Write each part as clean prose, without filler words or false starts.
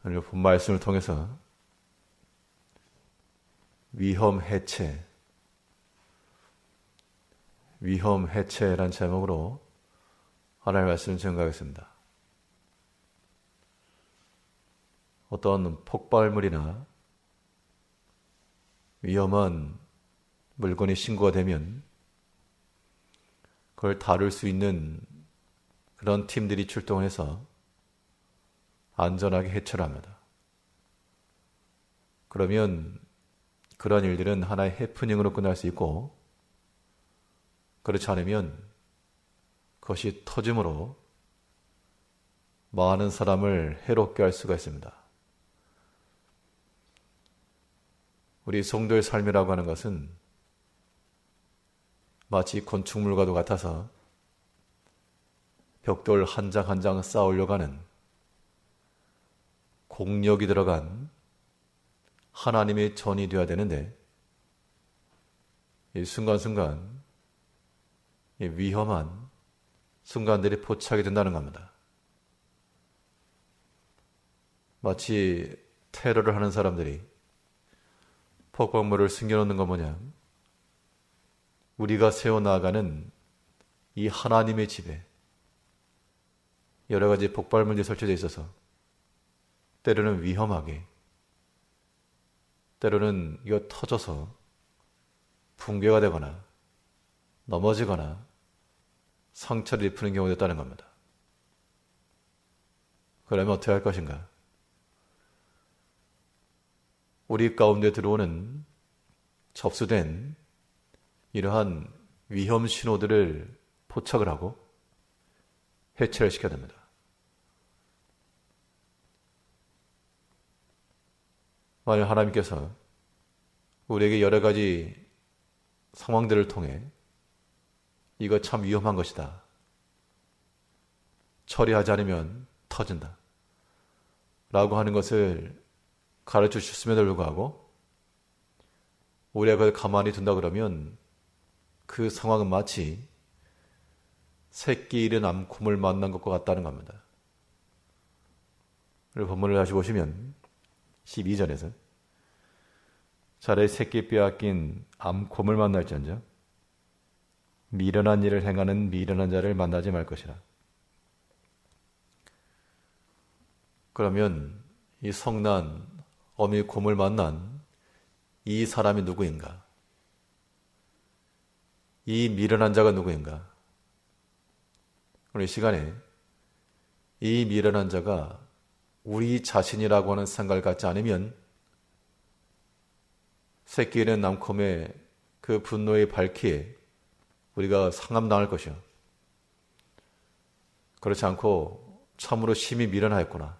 오늘 본 말씀을 통해서 위험 해체란 제목으로 하나님의 말씀을 증거하겠습니다. 어떤 폭발물이나 위험한 물건이 신고가 되면 그걸 다룰 수 있는 그런 팀들이 출동해서 안전하게 해체를 합니다. 그러면 그런 일들은 하나의 해프닝으로 끝날 수 있고, 그렇지 않으면 그것이 터짐으로 많은 사람을 해롭게 할 수가 있습니다. 우리 성도의 삶이라고 하는 것은 마치 건축물과도 같아서 벽돌 한 장 한 장 쌓으려고 하는 공력이 들어간 하나님의 전이 되어야 되는데, 이 순간순간 이 위험한 순간들이 포착이 된다는 겁니다. 마치 테러를 하는 사람들이 폭발물을 숨겨놓는 것 마냥 우리가 세워나가는 이 하나님의 집에 여러 가지 폭발물들이 설치되어 있어서 때로는 위험하게, 때로는 이거 터져서 붕괴가 되거나 넘어지거나 상처를 입히는 경우도 있다는 겁니다. 그러면 어떻게 할 것인가? 우리 가운데 들어오는 접수된 이러한 위험 신호들을 포착을 하고 해체를 시켜야 됩니다. 만약 하나님께서 우리에게 여러 가지 상황들을 통해 이거 참 위험한 것이다, 처리하지 않으면 터진다 라고 하는 것을 가르쳐 주셨음에도 불구하고 우리가 그걸 가만히 둔다 그러면 그 상황은 마치 새끼 잃은 암곰을 만난 것과 같다는 겁니다. 본문을 다시 보시면 12절에서 차라리 새끼 빼앗긴 암곰을 만날지언정 미련한 일을 행하는 미련한 자를 만나지 말 것이라. 그러면 이 성난 어미 곰을 만난 이 사람이 누구인가? 이 미련한 자가 누구인가? 오늘 이 시간에 이 미련한 자가 우리 자신이라고 하는 생각을 갖지 않으면 새끼 잃은 암곰의 그 분노의 발키에 우리가 상함당할 것이요. 그렇지 않고 참으로 심히 미련하였구나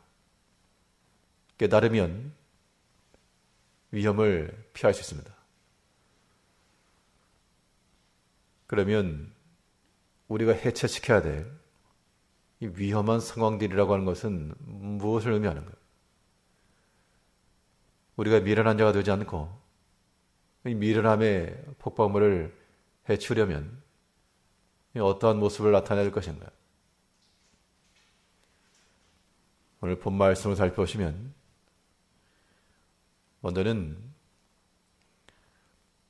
깨달으면 위험을 피할 수 있습니다. 그러면 우리가 해체시켜야 될 이 위험한 상황들이라고 하는 것은 무엇을 의미하는가? 우리가 미련한 자가 되지 않고 이 미련함의 폭발물을 해치우려면 어떠한 모습을 나타내야 될 것인가? 오늘 본 말씀을 살펴보시면 먼저는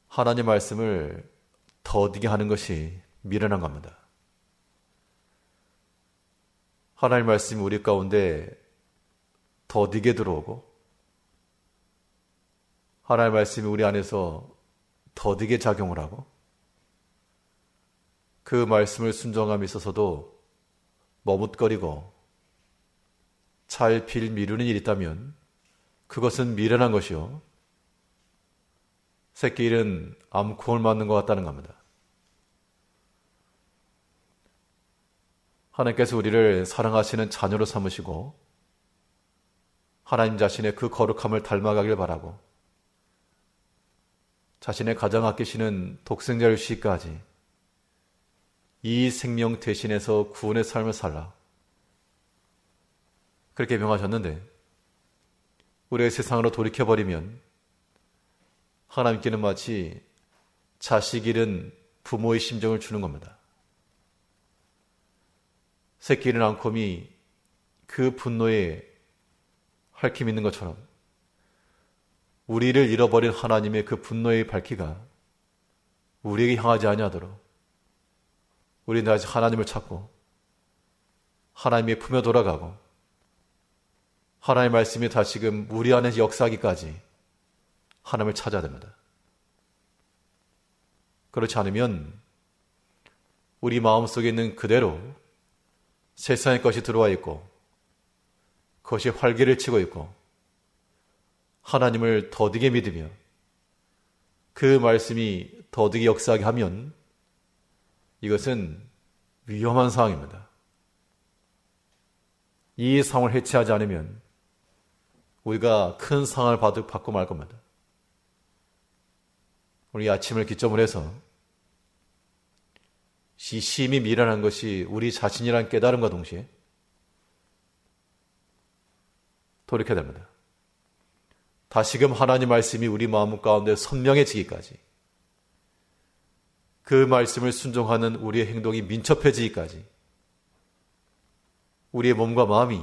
하나님 말씀을 더디게 하는 것이 미련한 겁니다. 하나님 말씀이 우리 가운데 더디게 들어오고 하나님 말씀이 우리 안에서 더디게 작용을 하고 그 말씀을 순종함에 있어서도 머뭇거리고 잘 빌 미루는 일이 있다면 그것은 미련한 것이요, 새끼 잃은 암곰을 맞는 것 같다는 겁니다. 하나님께서 우리를 사랑하시는 자녀로 삼으시고 하나님 자신의 그 거룩함을 닮아가길 바라고 자신의 가장 아끼시는 독생자를 주시기까지 이 생명 대신해서 구원의 삶을 살라 그렇게 명하셨는데, 우리의 세상으로 돌이켜버리면 하나님께는 마치 자식 잃은 부모의 심정을 주는 겁니다. 새끼 잃은 암곰이 그 분노에 핥힘 있는 것처럼 우리를 잃어버린 하나님의 그 분노의 밝기가 우리에게 향하지 아니하도록 우리는 다시 하나님을 찾고 하나님의 품에 돌아가고 하나님의 말씀이 다시금 우리 안에 역사하기까지 하나님을 찾아야 됩니다. 그렇지 않으면 우리 마음속에 있는 그대로 세상의 것이 들어와 있고 그것이 활기를 치고 있고 하나님을 더디게 믿으며 그 말씀이 더디게 역사하게 하면 이것은 위험한 상황입니다. 이 상황을 해체하지 않으면 우리가 큰 상황을 받고 말 겁니다. 우리 아침을 기점으로 해서 심히 미련한 것이 우리 자신이라는 깨달음과 동시에 돌이켜야 됩니다. 다시금 하나님 말씀이 우리 마음 가운데 선명해지기까지 그 말씀을 순종하는 우리의 행동이 민첩해지기까지 우리의 몸과 마음이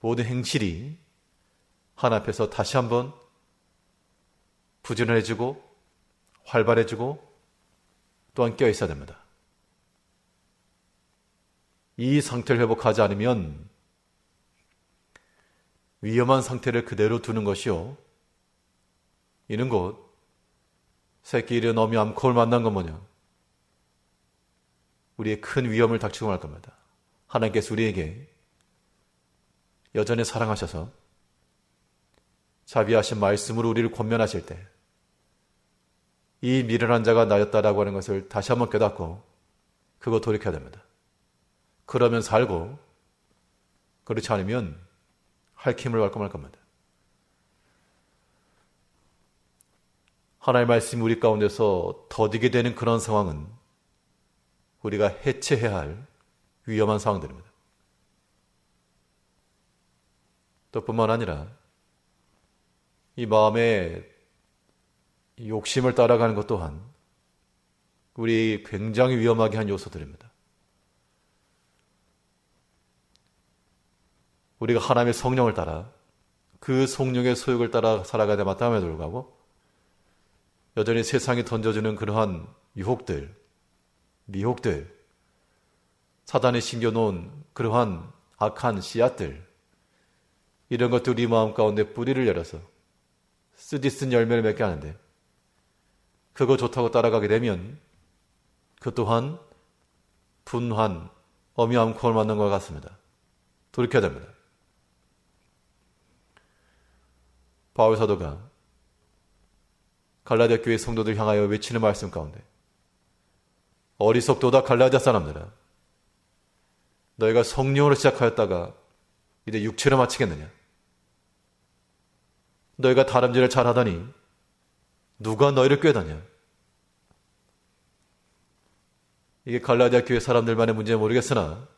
모든 행실이 하나님 앞에서 다시 한번 부지런해지고 활발해지고 또한 깨어 있어야 됩니다. 이 상태를 회복하지 않으면 위험한 상태를 그대로 두는 것이요. 이는 곧 새끼 잃은 어미 암컷을 만난 것 마냥 우리의 큰 위험을 닥치고 말 겁니다. 하나님께서 우리에게 여전히 사랑하셔서 자비하신 말씀으로 우리를 권면하실 때 이 미련한 자가 나였다라고 하는 것을 다시 한번 깨닫고 그거 돌이켜야 됩니다. 그러면 살고 그렇지 않으면 핥힘을 받고 말 겁니다. 하나님의 말씀이 우리 가운데서 더디게 되는 그런 상황은 우리가 해체해야 할 위험한 상황들입니다. 또 뿐만 아니라 이 마음의 욕심을 따라가는 것 또한 우리 굉장히 위험하게 한 요소들입니다. 우리가 하나님의 성령을 따라 그 성령의 소욕을 따라 살아가야 마땅함에도 불구하고 여전히 세상이 던져주는 그러한 유혹들, 미혹들, 사단이 심겨놓은 그러한 악한 씨앗들, 이런 것들이 우리 마음 가운데 뿌리를 열어서 쓰디쓴 열매를 맺게 하는데 그거 좋다고 따라가게 되면 그 또한 분한 어미 암컷을 만난 것 같습니다. 돌이켜야 됩니다. 바울 사도가 갈라디아 교회 성도들 향하여 외치는 말씀 가운데 어리석도다 갈라디아 사람들아, 너희가 성령으로 시작하였다가 이제 육체로 마치겠느냐? 너희가 다름질을 잘하더니 누가 너희를 꾀다냐? 이게 갈라디아 교회 사람들만의 문제는 모르겠으나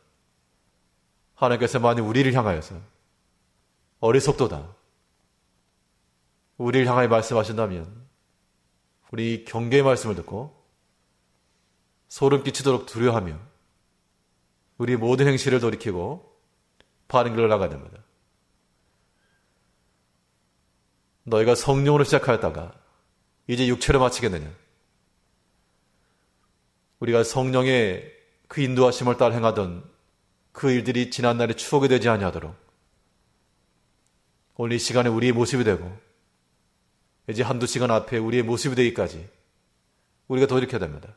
하나님께서 만일 우리를 향하여서 어리석도다, 우리를 향하여 말씀하신다면 우리 경계의 말씀을 듣고 소름 끼치도록 두려워하며 우리 모든 행실을 돌이키고 바른 길로 나가야 됩니다. 너희가 성령으로 시작하였다가 이제 육체로 마치겠느냐? 우리가 성령의 그 인도하심을 따라 행하던 그 일들이 지난날의 추억이 되지 아니하도록 오늘 이 시간에 우리의 모습이 되고 이제 한두 시간 앞에 우리의 모습이 되기까지 우리가 돌이켜야 됩니다.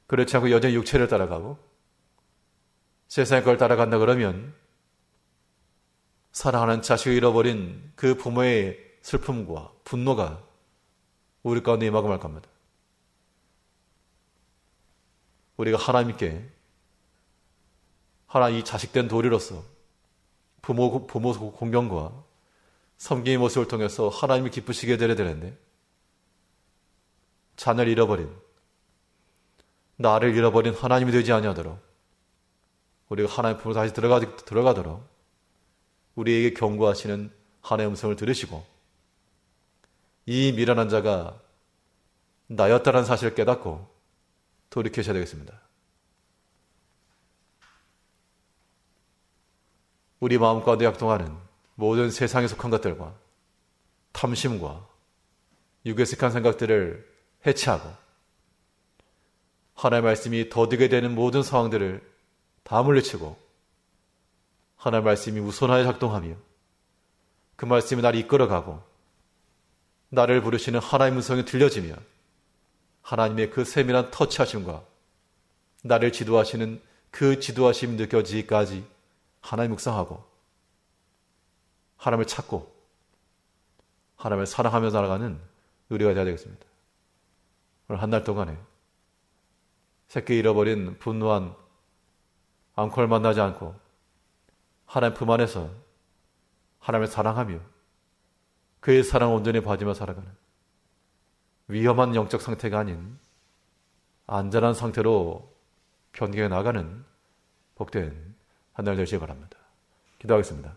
그렇지 않고 여전히 육체를 따라가고 세상의 걸 따라간다 그러면 사랑하는 자식을 잃어버린 그 부모의 슬픔과 분노가 우리 가운데 임하고 말 겁니다. 우리가 하나님께 이 자식된 도리로서 부모 공경과 섬김의 모습을 통해서 하나님이 기쁘시게 되어야 되는데 자녀를 잃어버린, 나를 잃어버린 하나님이 되지 아니하도록 우리가 하나님 품으로 다시 들어가도록 우리에게 경고하시는 하나님의 음성을 들으시고 이 미련한 자가 나였다는 사실을 깨닫고 돌이키셔야 되겠습니다. 우리 마음 가운데 작동하는 모든 세상에 속한 것들과 탐심과 육에 속한 생각들을 해체하고 하나님의 말씀이 더디게 되는 모든 상황들을 다 물리치고 하나님의 말씀이 우선하여 작동하며 그 말씀이 나를 이끌어가고 나를 부르시는 하나님의 음성이 들려지며 하나님의 그 세밀한 터치하심과 나를 지도하시는 그 지도하심이 느껴지기까지 하나님 묵상하고 하나님을 찾고 하나님을 사랑하며 살아가는 우리가 되어야 되겠습니다. 오늘 한 달 동안에 새끼 잃어버린 분노한 앙코를 만나지 않고 하나님 품 안에서 하나님을 사랑하며 그의 사랑을 온전히 받으며 살아가는 위험한 영적 상태가 아닌 안전한 상태로 변경해 나가는 복된 한 달 되시기 바랍니다. 기도하겠습니다.